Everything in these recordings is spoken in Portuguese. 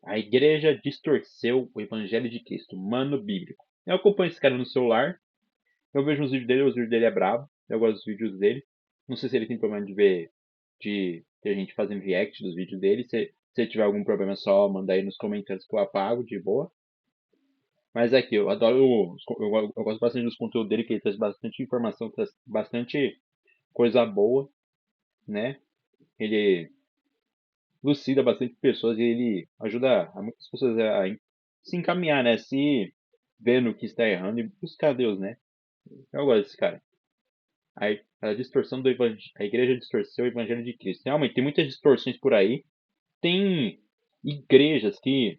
A igreja distorceu o evangelho de Cristo, mano bíblico. Eu acompanho esse cara no celular, eu vejo os vídeos dele é brabo, eu gosto dos vídeos dele. Não sei se ele tem problema de ver, de a gente fazendo react dos vídeos dele. Se tiver algum problema, é só mandar aí nos comentários que eu apago, de boa. Mas é que eu adoro, eu gosto bastante dos conteúdos dele, que ele traz bastante informação, traz bastante coisa boa, né? Ele lucida bastante pessoas e ele ajuda a muitas pessoas a se encaminhar, né? Se ver no que está errando e buscar Deus, né? Eu gosto desse cara. A distorção do evangelho, a igreja distorceu o evangelho de Cristo. Realmente, tem muitas distorções por aí. Tem igrejas que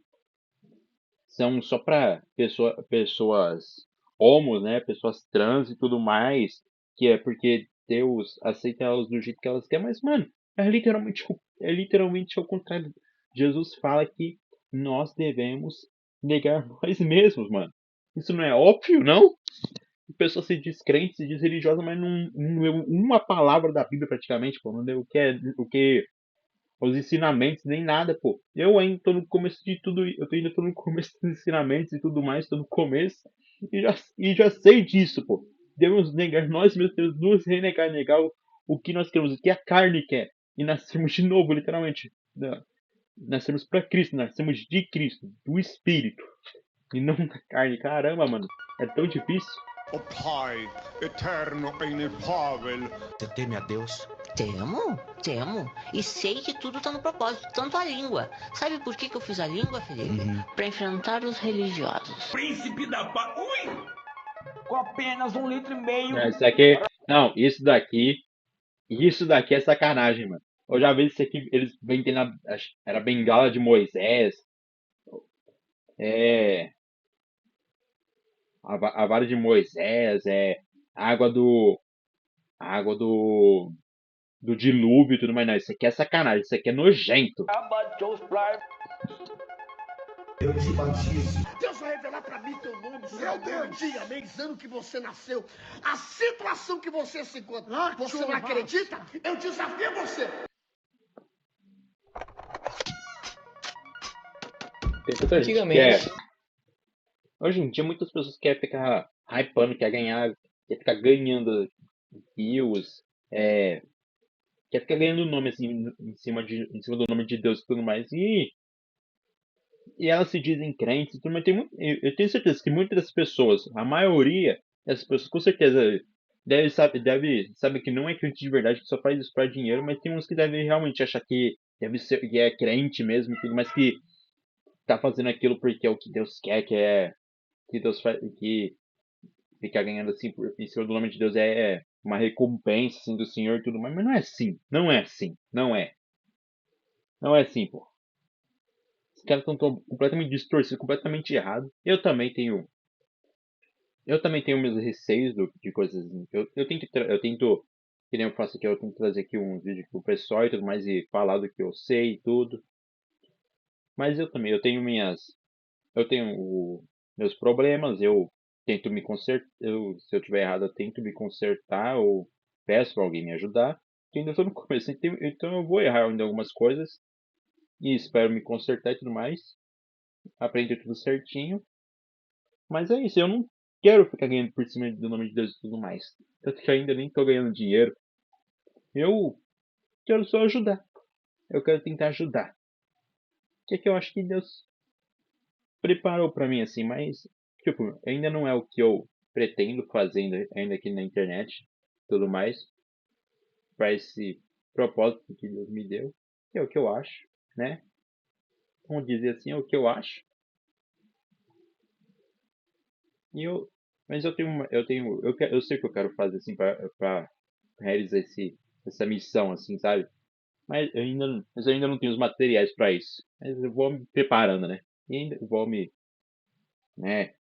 são só para pessoas homos, né? Pessoas trans e tudo mais, que é porque Deus aceita elas do jeito que elas querem, mas, mano, é literalmente o contrário. Jesus fala que nós devemos negar nós mesmos, mano. Isso não é óbvio, não? A pessoa se diz crente, se diz religiosa, mas não leu uma palavra da Bíblia praticamente, pô. Não leu o que os ensinamentos, nem nada, pô. Eu ainda tô no começo de tudo, ainda tô no começo dos ensinamentos e tudo mais, tô no começo, e já sei disso, pô. Devemos negar nós mesmos, devemos nos renegar, negar o que nós queremos, o que a carne quer, e nascermos de novo, literalmente. Nascemos para Cristo, nascemos de Cristo, do Espírito, e não da carne. Caramba, mano, é tão difícil. O Pai, eterno e inefável. Você teme a Deus? Temo. E sei que tudo tá no propósito, tanto a língua. Sabe por que eu fiz a língua, Felipe? Pra enfrentar os religiosos. Príncipe da paz. Ui! Com apenas 1,5 litro. Isso aqui, não, isso daqui é sacanagem, mano. Eu já vi isso aqui, eles vendem era bengala de Moisés, é, a vara de Moisés, água do, água do dilúvio e tudo mais. Não, isso aqui é sacanagem, isso aqui é nojento. Eu te batizo. Deus vai revelar pra mim teu nome, meu Deus, dia, mês, ano que você nasceu, a situação que você se encontra. Você não acredita? Eu desafio você. Tem tanta gente que Antigamente, hoje em dia muitas pessoas querem ficar hypando, quer ficar ganhando views, quer ficar ganhando nome assim em cima do nome de Deus e tudo mais. E elas se dizem crentes e tudo, mas eu tenho certeza que muitas das pessoas, a maioria dessas pessoas, com certeza, sabe que não é crente de verdade, que só faz isso pra dinheiro, mas tem uns que devem realmente achar que deve ser, que é crente mesmo e tudo, mas que tá fazendo aquilo porque é o que Deus quer, que Deus faz, que ficar ganhando assim em cima do nome de Deus é uma recompensa assim, do Senhor e tudo mais, mas não é assim, não é assim, não é assim, pô. Os caras estão completamente distorcidos, completamente errados. Eu também tenho meus receios de coisas assim. Eu tento, que nem eu faço aqui, eu tento trazer aqui um vídeo pro pessoal e tudo mais e falar do que eu sei e tudo. Mas eu tenho meus problemas, eu tento me consertar, se eu tiver errado, eu tento me consertar ou peço pra alguém me ajudar. Que ainda estou no começo, então eu vou errar em algumas coisas e espero me consertar e tudo mais, aprender tudo certinho. Mas é isso, eu não quero ficar ganhando por cima do nome de Deus e tudo mais. Tanto que eu ainda nem tô ganhando dinheiro. Eu quero só ajudar. Eu quero tentar ajudar. Que é que eu acho que Deus preparou pra mim assim, mas tipo, ainda não é o que eu pretendo fazer ainda aqui na internet, tudo mais, para esse propósito que Deus me deu, que é o que eu acho, né? Vamos dizer assim, é o que eu acho. E mas eu sei o que eu quero fazer assim para realizar essa missão assim, sabe? Mas eu ainda não tenho os materiais para isso. Mas eu vou me preparando, né? E ainda vou me, né,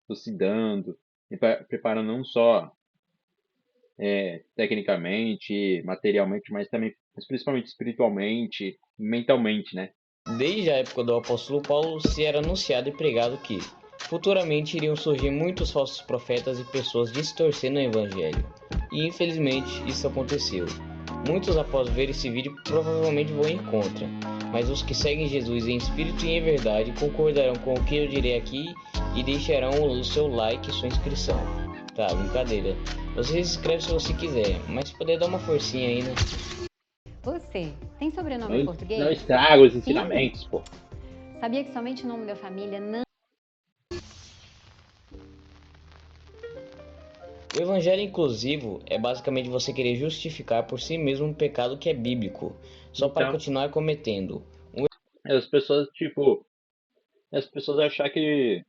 elucidando, me preparando não só tecnicamente, materialmente, mas principalmente espiritualmente, mentalmente, né? desde a época do apóstolo Paulo, se era anunciado e pregado que futuramente iriam surgir muitos falsos profetas e pessoas distorcendo o evangelho. E infelizmente isso aconteceu. Muitos após ver esse vídeo provavelmente vão ir contra, mas os que seguem Jesus em espírito e em verdade concordarão com o que eu direi aqui e deixarão o seu like e sua inscrição. Tá, brincadeira. Você se inscreve se você quiser, mas se puder dar uma forcinha aí, né? Você tem sobrenome em português? Não estraga os Sim. ensinamentos, pô. Sabia que somente o nome da família não... O evangelho inclusivo é basicamente você querer justificar por si mesmo um pecado que é bíblico, só para Então, continuar cometendo. as pessoas, tipo, as pessoas achar que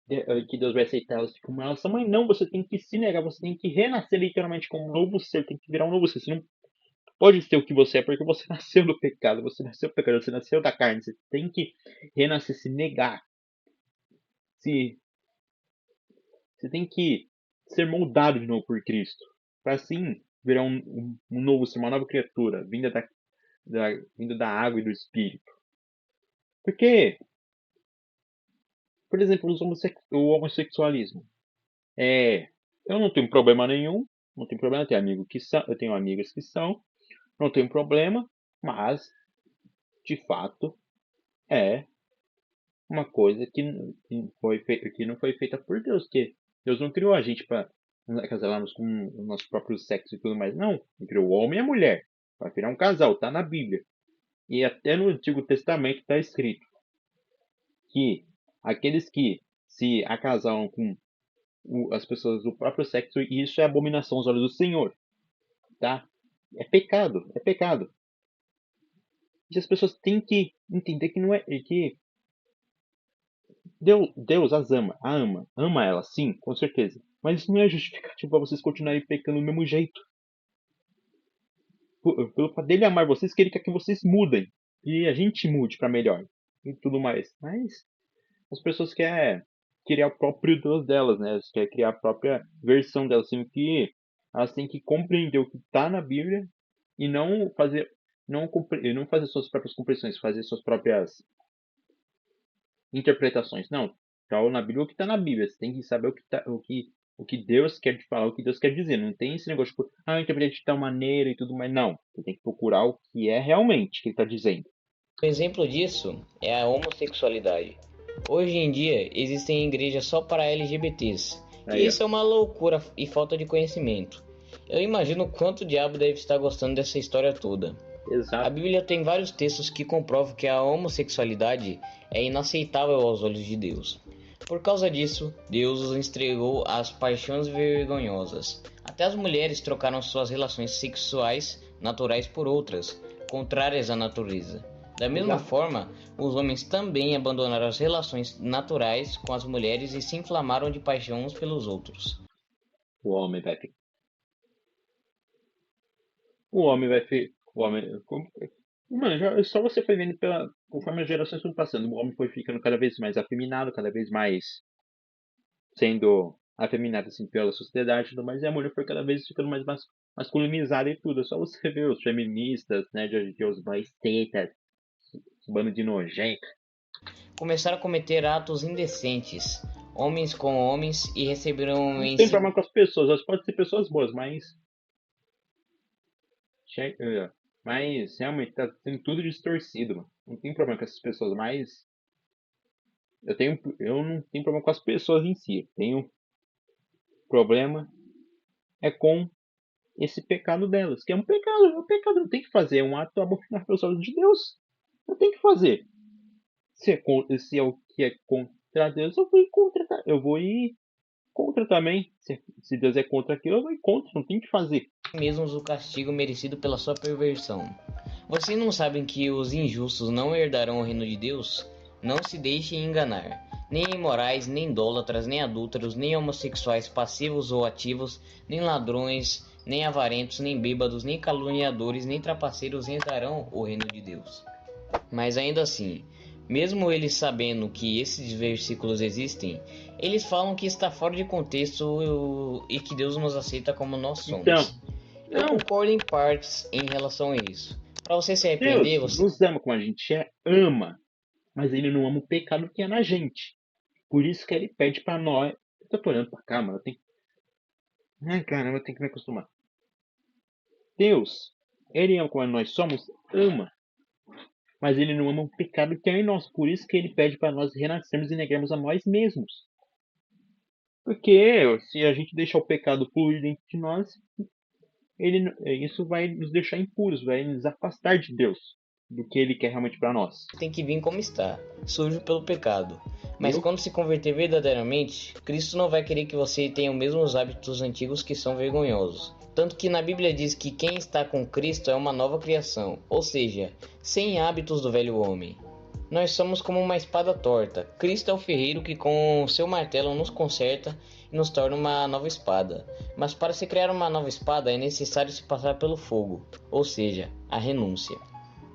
Deus vai aceitar elas como elas são, mas não, você tem que se negar, você tem que renascer literalmente como um novo ser, tem que virar um novo ser. Você não pode ser o que você é, porque você nasceu do pecado, você nasceu do pecado, você nasceu da carne, você tem que renascer, se negar. Você tem que ser moldado de novo por Cristo, para assim virar um novo ser, uma nova criatura, vinda da água e do Espírito. Porque, por exemplo, o homossexualismo. Eu não tenho problema nenhum, não tenho problema, eu tenho amigas que são, não tenho problema, mas, de fato, é uma coisa que não foi feita por Deus, que Deus não criou a gente para casarmos com o nosso próprio sexo e tudo mais, não. Ele criou o homem e a mulher para virar um casal, tá na Bíblia. E até no Antigo Testamento está escrito que aqueles que se acasalam com as pessoas do próprio sexo, isso é abominação aos olhos do Senhor, tá? É pecado, é pecado. E as pessoas têm que entender que não é que Deus as ama elas, sim, com certeza. Mas isso não é justificativo para vocês continuarem pecando do mesmo jeito. Pelo fato dele amar vocês, que ele quer que vocês mudem. E a gente mude para melhor. E tudo mais. Mas as pessoas querem criar o próprio Deus delas, né? Elas querem criar a própria versão delas, sendo que elas têm que compreender o que está na Bíblia e não fazer suas próprias compreensões, fazer suas próprias interpretações. Não, está na Bíblia o que está na Bíblia. Você tem que saber o que Deus quer te falar, o que Deus quer dizer. Não tem esse negócio de, eu interpretei de tal maneira e tudo mais. Não, você tem que procurar o que é realmente que ele está dizendo. Um exemplo disso é a homossexualidade. Hoje em dia existem igrejas só para LGBTs. E isso é uma loucura e falta de conhecimento. Eu imagino quanto o diabo deve estar gostando dessa história toda. Exato. A Bíblia tem vários textos que comprovam que a homossexualidade é inaceitável aos olhos de Deus. Por causa disso, Deus os entregou às paixões vergonhosas. Até as mulheres trocaram suas relações sexuais naturais por outras, contrárias à natureza. Da mesma forma, os homens também abandonaram as relações naturais com as mulheres e se inflamaram de paixão uns pelos outros. O homem vai Mano, só você foi vendo conforme as gerações foram passando, o homem foi ficando cada vez mais afeminado, cada vez mais sendo afeminado assim pela sociedade e tudo mais, e a mulher foi cada vez ficando mais masculinizada e tudo. É só você ver os feministas, né, de hoje em dia, os mais tetas, esse bando de nojento. Começaram a cometer atos indecentes, homens com homens, e receberam Não tem problema com as pessoas, elas podem ser pessoas boas, mas realmente tá sendo tudo distorcido, mano. Não tem problema com essas pessoas, mas eu não tenho problema com as pessoas em si. Eu tenho problema com esse pecado delas, que é um pecado, não tem que fazer, é um ato abominável pelos olhos de Deus. Não tem que fazer. Se é o que é contra Deus, eu vou ir contra também. Se Deus é contra aquilo, eu vou ir contra, não tem que fazer. Mesmos o castigo merecido pela sua perversão. Vocês não sabem que os injustos não herdarão o reino de Deus? Não se deixem enganar. Nem imorais, nem idólatras, nem adúlteros, nem homossexuais passivos ou ativos, nem ladrões, nem avarentos, nem bêbados, nem caluniadores, nem trapaceiros herdarão o reino de Deus. Mas ainda assim, mesmo eles sabendo que esses versículos existem, eles falam que está fora de contexto e que Deus nos aceita como nós somos. Eu concordo em partes em relação a isso. Para você se arrepender, Deus nos ama como a gente ama, mas ele não ama o pecado que é na gente. Por isso que ele pede para nós. Eu tô olhando pra cá, mano. Ai, caramba, eu tenho que me acostumar. Deus Ele ama como nós somos? Ama. Mas ele não ama o pecado que é em nós. Por isso que ele pede para nós renascermos e negarmos a nós mesmos. Porque se a gente deixar o pecado fluir dentro de nós, isso vai nos deixar impuros, vai nos afastar de Deus, do que ele quer realmente para nós. Tem que vir como está, sujo pelo pecado. Mas quando se converter verdadeiramente, Cristo não vai querer que você tenha os mesmos hábitos antigos que são vergonhosos. Tanto que na Bíblia diz que quem está com Cristo é uma nova criação, ou seja, sem hábitos do velho homem. Nós somos como uma espada torta. Cristo é o ferreiro que com seu martelo nos conserta e nos torna uma nova espada. Mas para se criar uma nova espada é necessário se passar pelo fogo, ou seja, a renúncia.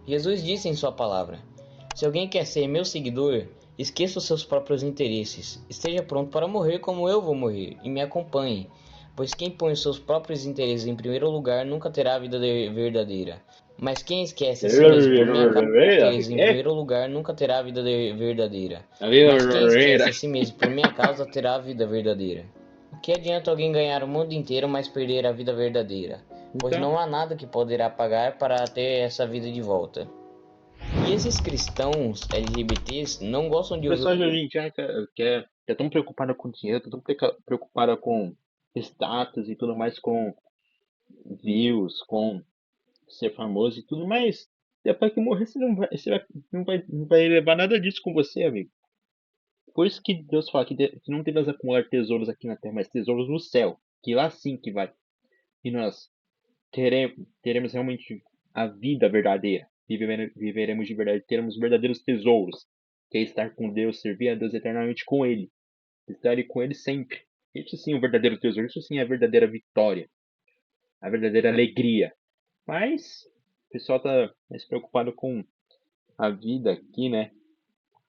Jesus disse em sua palavra: se alguém quer ser meu seguidor, esqueça os seus próprios interesses, esteja pronto para morrer como eu vou morrer, e me acompanhe. Pois quem põe os seus próprios interesses em primeiro lugar nunca terá a vida verdadeira. Mas quem esquece a si mesmo por minha causa, em primeiro lugar, nunca terá a vida verdadeira. Mas quem esquece a si mesmo por minha causa terá a vida verdadeira. O que adianta alguém ganhar o mundo inteiro, mas perder a vida verdadeira? Pois não há nada que poderá pagar para ter essa vida de volta. E esses cristãos LGBTs não gostam de ouvir... O pessoal hoje em dia é tão preocupada com dinheiro, tão preocupada com status e tudo mais, com views, com ser famoso e tudo mais. Depois que morrer, você não vai levar nada disso com você, amigo. Por isso que Deus fala que não devemos acumular tesouros aqui na terra, mas tesouros no céu, que lá sim que vai. E nós teremos realmente a vida verdadeira. Viveremos de verdade, teremos verdadeiros tesouros, que é estar com Deus, servir a Deus eternamente com Ele, estar com Ele sempre. Isso sim é o verdadeiro tesouro, isso sim é a verdadeira vitória, a verdadeira alegria. Mas o pessoal tá mais preocupado com a vida aqui, né?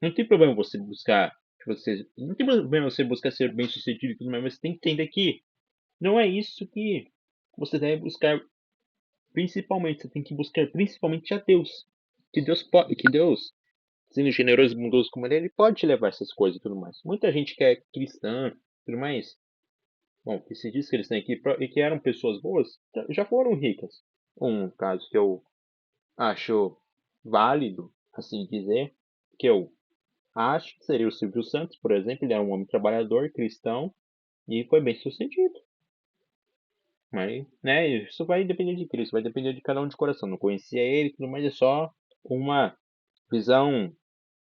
Não tem problema você buscar, não tem problema você buscar ser bem sucedido e tudo mais, mas você tem que entender que não é isso que você deve buscar. Principalmente, você tem que buscar principalmente a Deus. Que Deus, sendo generoso e bondoso como ele pode te levar essas coisas e tudo mais. Muita gente que é cristã e tudo mais, bom, que se diz cristã aqui, e que eram pessoas boas, já foram ricas. Um caso que eu acho válido, assim dizer, que eu acho que seria o Silvio Santos, por exemplo. Ele era um homem trabalhador, cristão, e foi bem sucedido. Mas, né, isso vai depender de Cristo, vai depender de cada um de coração. Não conhecia ele e tudo mais, é só uma visão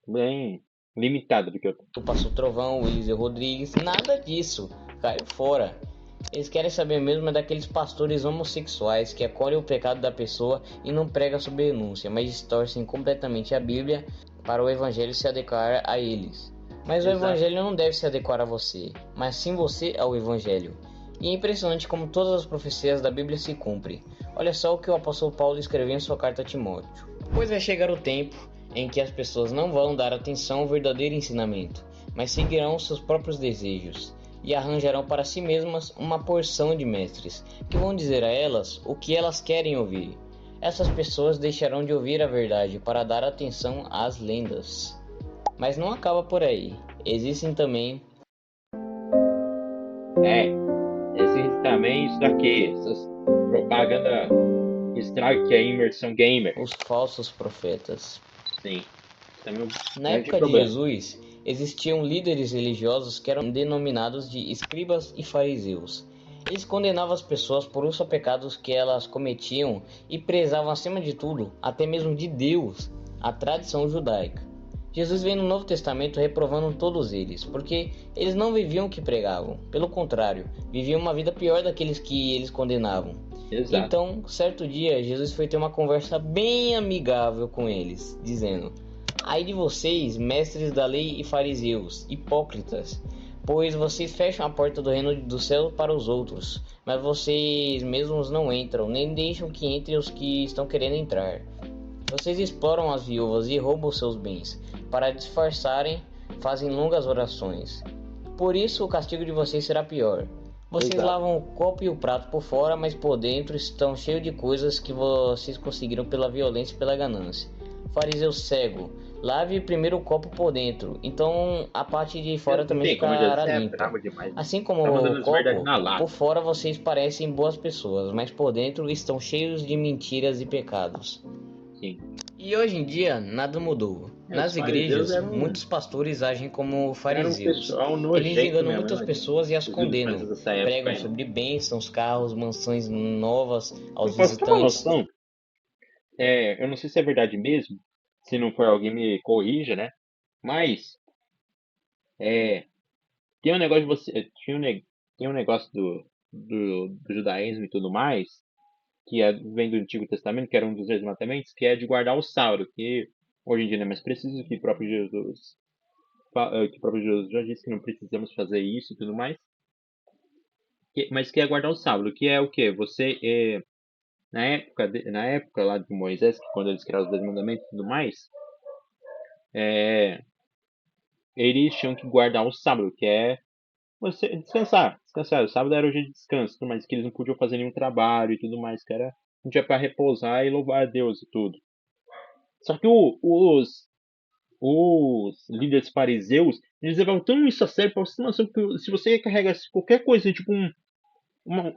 bem limitada do que eu tenho. O Pastor Trovão, o Eliseu Rodrigues, nada disso, caiu fora. Eles querem saber mesmo é daqueles pastores homossexuais que acolhem o pecado da pessoa e não pregam sobre renúncia, mas distorcem completamente a Bíblia para o Evangelho se adequar a eles. Mas o Evangelho não deve se adequar a você, mas sim você ao Evangelho. E é impressionante como todas as profecias da Bíblia se cumprem. Olha só o que o apóstolo Paulo escreveu em sua carta a Timóteo. Pois vai chegar o tempo em que as pessoas não vão dar atenção ao verdadeiro ensinamento, mas seguirão seus próprios desejos, e arranjarão para si mesmas uma porção de mestres, que vão dizer a elas o que elas querem ouvir. Essas pessoas deixarão de ouvir a verdade para dar atenção às lendas. Mas não acaba por aí. Existem também... Existe também isso daqui, essas propaganda strike que é imersão gamer. Os falsos profetas. Sim. Na época de Jesus, existiam líderes religiosos que eram denominados de escribas e fariseus. Eles condenavam as pessoas por os pecados que elas cometiam e prezavam acima de tudo, até mesmo de Deus, a tradição judaica. Jesus vem no Novo Testamento reprovando todos eles, porque eles não viviam o que pregavam. Pelo contrário, viviam uma vida pior daqueles que eles condenavam. Exato. Então, certo dia, Jesus foi ter uma conversa bem amigável com eles, dizendo: ai de vocês, mestres da lei e fariseus, hipócritas, pois vocês fecham a porta do reino do céu para os outros, mas vocês mesmos não entram, nem deixam que entrem os que estão querendo entrar. Vocês exploram as viúvas e roubam seus bens. Para disfarçarem, fazem longas orações. Por isso o castigo de vocês será pior. Vocês lavam o copo e o prato por fora, mas por dentro estão cheios de coisas que vocês conseguiram pela violência e pela ganância. Fariseu cego, Lave primeiro o copo por dentro, então a parte de fora Não também tem como, já ficará você é limpa. brabo demais. Assim como Tá mandando o as verdades copo, na lata. por fora vocês parecem boas pessoas, mas por dentro estão cheios de mentiras e pecados. Sim. E hoje em dia nada mudou. Nas Os fariseus igrejas, muitos pastores agem como eram um fariseus. pessoal Eles nojento enganam mesmo, muitas né? pessoas e as Os condenam. fariseus dessa época Pregam aí, não. sobre bênçãos, carros, mansões novas aos Eu posso ter uma visitantes. noção? Eu não sei se é verdade mesmo, se não for alguém me corrija, né? Mas é, tem um negócio de você, tem um negócio do judaísmo e tudo mais, que vem do Antigo Testamento, que era um dos 10 mandamentos, que é de guardar o sábado, que hoje em dia não é mais preciso, que o próprio Jesus, que o próprio Jesus já disse que não precisamos fazer isso e tudo mais, mas que é guardar o sábado, que é o quê? Você, na época lá de Moisés, que quando eles criaram os 10 mandamentos e tudo mais, é, eles tinham que guardar o sábado, que é você descansar. Descansar. O sábado era o dia de descanso, mas que eles não podiam fazer nenhum trabalho e tudo mais, que era um dia para repousar e louvar a Deus e tudo. Só que os líderes fariseus, eles levavam tão isso a sério para você ter noção que se você carregasse qualquer coisa, uma,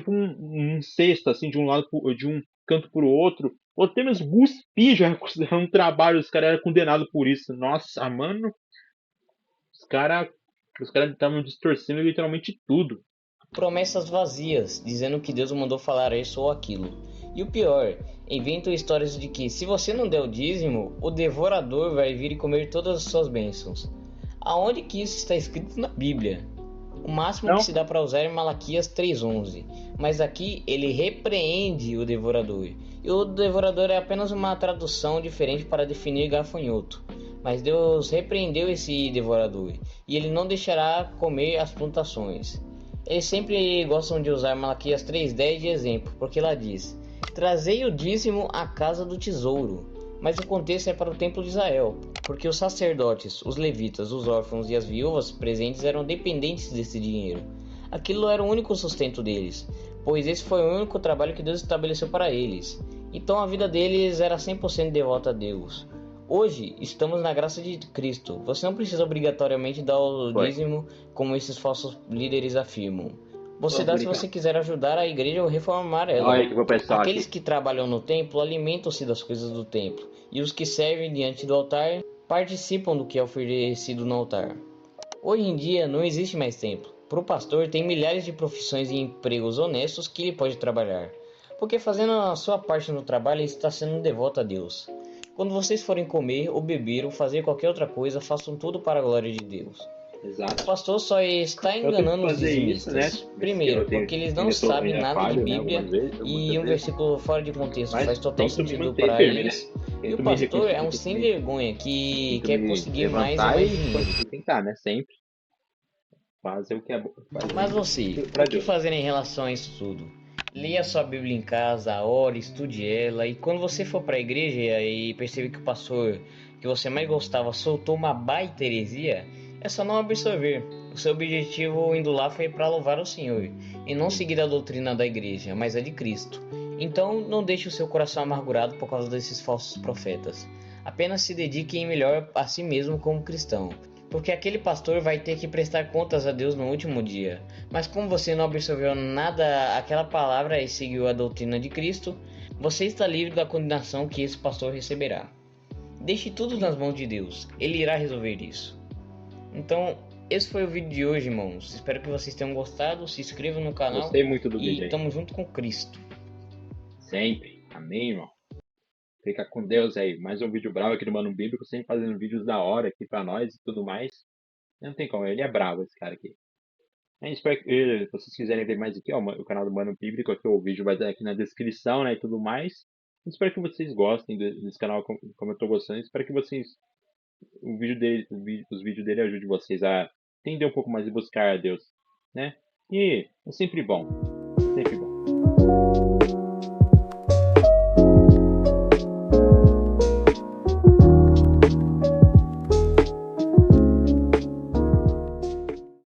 um cesto assim de um lado de um canto para o outro, ou até mesmo cuspir já era considerado um trabalho, os caras eram condenados por isso. Nossa, mano, os caras os caras estavam distorcendo literalmente tudo. Promessas vazias, dizendo que Deus mandou falar isso ou aquilo. E o pior, inventam histórias de que se você não der o dízimo, o devorador vai vir e comer todas as suas bênçãos. Aonde que isso está escrito na Bíblia? O máximo Não? que se dá para usar é Malaquias 3:11, mas aqui ele repreende o devorador. E o devorador é apenas uma tradução diferente para definir gafanhoto. Mas Deus repreendeu esse devorador, e ele não deixará comer as plantações. Eles sempre gostam de usar Malaquias 3:10 de exemplo, porque lá diz: trazei o dízimo à casa do tesouro. Mas o contexto é para o templo de Israel, porque os sacerdotes, os levitas, os órfãos e as viúvas presentes eram dependentes desse dinheiro. Aquilo era o único sustento deles, pois esse foi o único trabalho que Deus estabeleceu para eles. Então a vida deles era 100% devota a Deus. Hoje estamos na graça de Cristo. Você não precisa obrigatoriamente dar o dízimo como esses falsos líderes afirmam. Você dá se você quiser ajudar a igreja ou reformar ela. Olha que vou pessoal Aqueles aqui. que trabalham no templo alimentam-se das coisas do templo, e os que servem diante do altar participam do que é oferecido no altar. Hoje em dia não existe mais templo. Para o pastor tem milhares de profissões e empregos honestos que ele pode trabalhar, porque fazendo a sua parte no trabalho ele está sendo devoto a Deus. Quando vocês forem comer ou beber ou fazer qualquer outra coisa, façam tudo para a glória de Deus. Exato. O pastor só está Eu tenho que enganando os fazer isso, dizimistas. né? Primeiro, Eu tenho- porque eles não ainda tô- sabem ainda nada de falho, né, Bíblia algumas vezes, e muitas um vezes. versículo fora de contexto Mas faz total tento me sentido manter para firme, eles. né? E Tento o me pastor é um reconstruir, sem tento me- vergonha que tento quer me conseguir mais e levantar mais e dinheiro. tentar, né? Sempre fazer o que é bom. Mas você, Pra o que Deus. fazer em relação a isso tudo? Leia sua Bíblia em casa, ore, estude ela, e quando você for para a igreja e perceber que o pastor que você mais gostava soltou uma baita heresia, é só não absorver. O seu objetivo indo lá foi para louvar o Senhor, e não seguir a doutrina da igreja, mas a de Cristo. Então não deixe o seu coração amargurado por causa desses falsos profetas. Apenas se dedique em melhor a si mesmo como cristão, porque aquele pastor vai ter que prestar contas a Deus no último dia. Mas como você não absorveu nada aquela palavra e seguiu a doutrina de Cristo, você está livre da condenação que esse pastor receberá. Deixe tudo nas mãos de Deus, Ele irá resolver isso. Então, esse foi o vídeo de hoje, irmãos. Espero que vocês tenham gostado. Se inscrevam no canal Gostei muito do vídeo e aí. tamo junto com Cristo. Sempre. Amém, irmão. Fica com Deus aí. Mais um vídeo bravo aqui do Mano Bíblico, sempre fazendo vídeos da hora aqui pra nós e tudo mais. Não tem como, ele é bravo esse cara aqui. Espero que se vocês quiserem ver mais aqui, ó, o canal do Mano Bíblico, aqui o vídeo vai estar aqui na descrição, né, e tudo mais. Espero que vocês gostem desse canal como eu tô gostando. Espero que vocês, os vídeos dele ajudem vocês a entender um pouco mais e buscar a Deus, né? E é sempre bom, sempre bom.